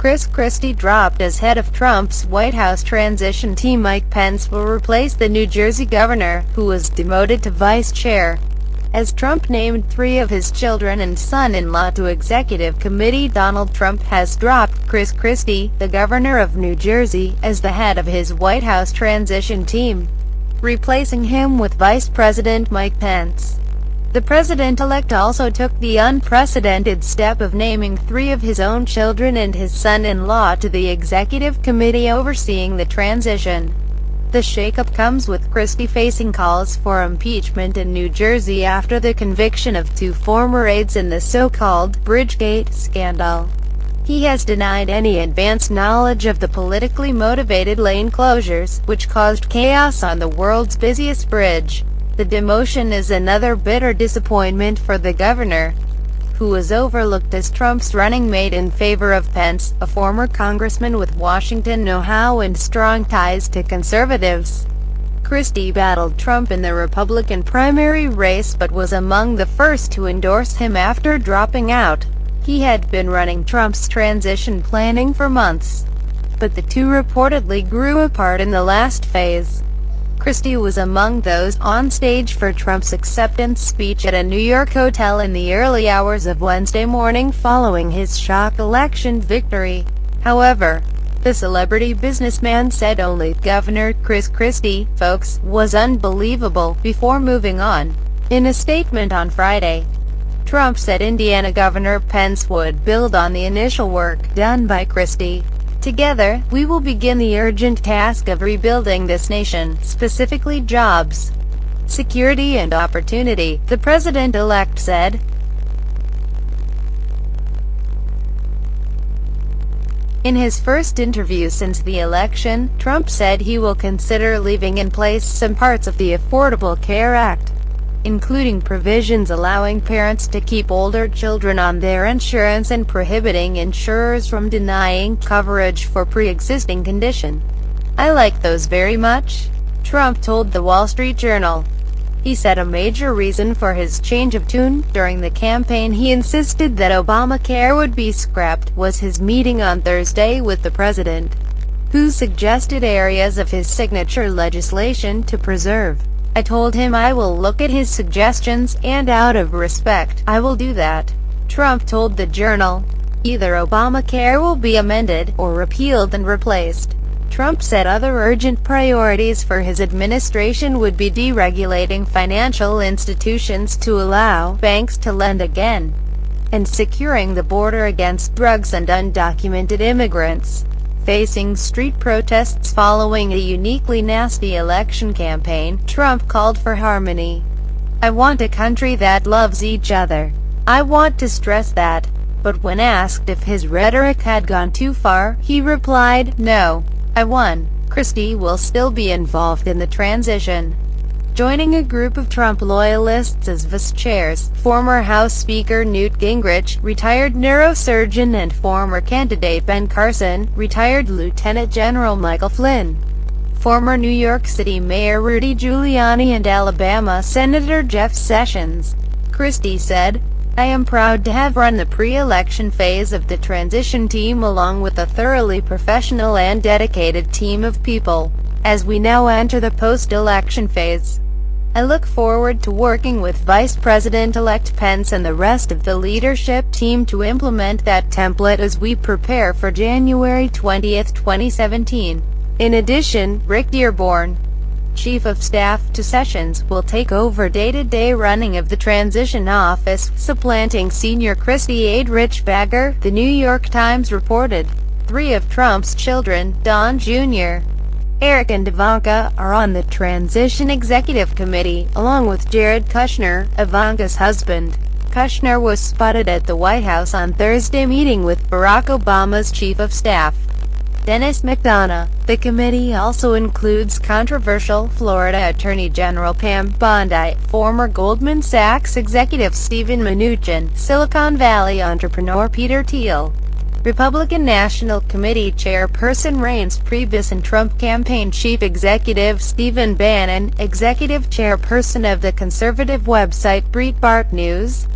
Chris Christie dropped as head of Trump's White House transition team. Mike Pence will replace the New Jersey governor, who was demoted to vice chair, as Trump named 3 of his children and son-in-law to executive committee. Donald Trump has dropped Chris Christie, the governor of New Jersey, as the head of his White House transition team, replacing him with Vice President Mike Pence. The president-elect also took the unprecedented step of naming 3 of his own children and his son-in-law to the executive committee overseeing the transition. The shakeup comes with Christie facing calls for impeachment in New Jersey after the conviction of 2 former aides in the so-called Bridgegate scandal. He has denied any advance knowledge of the politically motivated lane closures, which caused chaos on the world's busiest bridge. The demotion is another bitter disappointment for the governor, who was overlooked as Trump's running mate in favor of Pence, a former congressman with Washington know-how and strong ties to conservatives. Christie battled Trump in the Republican primary race but was among the first to endorse him after dropping out. He had been running Trump's transition planning for months, but the two reportedly grew apart in the last phase. Christie was among those on stage for Trump's acceptance speech at a New York hotel in the early hours of Wednesday morning following his shock election victory. However, the celebrity businessman said only Governor Chris Christie, folks, was unbelievable, before moving on. In a statement on Friday, Trump said Indiana Governor Pence would build on the initial work done by Christie. Together, we will begin the urgent task of rebuilding this nation, specifically jobs, security and opportunity, the president-elect said. In his first interview since the election, Trump said he will consider leaving in place some parts of the Affordable Care Act, including provisions allowing parents to keep older children on their insurance and prohibiting insurers from denying coverage for pre-existing condition. "I like those very much," Trump told the Wall Street Journal. He said a major reason for his change of tune during the campaign he insisted that Obamacare would be scrapped was his meeting on Thursday with the president, who suggested areas of his signature legislation to preserve. "I told him I will look at his suggestions, and out of respect, I will do that," Trump told the Journal. Either Obamacare will be amended, or repealed and replaced. Trump said other urgent priorities for his administration would be deregulating financial institutions to allow banks to lend again, and securing the border against drugs and undocumented immigrants. Facing street protests following a uniquely nasty election campaign, Trump called for harmony. "I want a country that loves each other. I want to stress that." But when asked if his rhetoric had gone too far, he replied, "No, I won." Christie will still be involved in the transition, joining a group of Trump loyalists as vice chairs: former House Speaker Newt Gingrich, retired neurosurgeon and former candidate Ben Carson, retired Lieutenant General Michael Flynn, former New York City Mayor Rudy Giuliani, and Alabama Senator Jeff Sessions. Christie said, "I am proud to have run the pre-election phase of the transition team along with a thoroughly professional and dedicated team of people. As we now enter the post-election phase, I look forward to working with Vice President-elect Pence and the rest of the leadership team to implement that template as we prepare for January 20, 2017. In addition, Rick Dearborn, Chief of Staff to Sessions, will take over day-to-day running of the transition office, supplanting senior Christie aide Rich Bagger, the New York Times reported. 3 of Trump's children, Don Jr., Eric and Ivanka, are on the Transition Executive Committee, along with Jared Kushner, Ivanka's husband. Kushner was spotted at the White House on Thursday meeting with Barack Obama's Chief of Staff, Dennis McDonough. The committee also includes controversial Florida Attorney General Pam Bondi, former Goldman Sachs executive Steven Mnuchin, Silicon Valley entrepreneur Peter Thiel, Republican National Committee Chairperson Reince Priebus, and Trump Campaign Chief Executive Stephen Bannon, Executive Chairperson of the conservative website Breitbart News.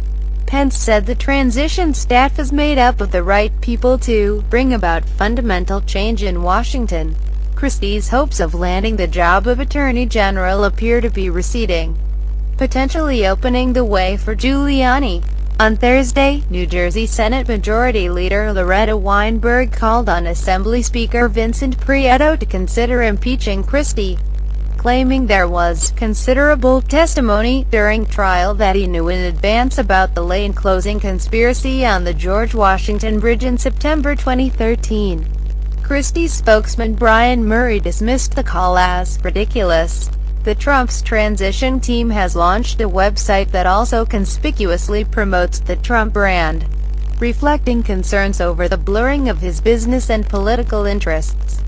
Pence said the transition staff is made up of the right people to bring about fundamental change in Washington. Christie's hopes of landing the job of Attorney General appear to be receding, potentially opening the way for Giuliani. On Thursday, New Jersey Senate Majority Leader Loretta Weinberg called on Assembly Speaker Vincent Prieto to consider impeaching Christie, claiming there was considerable testimony during trial that he knew in advance about the lane-closing conspiracy on the George Washington Bridge in September 2013. Christie's spokesman Brian Murray dismissed the call as ridiculous. The Trump's transition team has launched a website that also conspicuously promotes the Trump brand, reflecting concerns over the blurring of his business and political interests.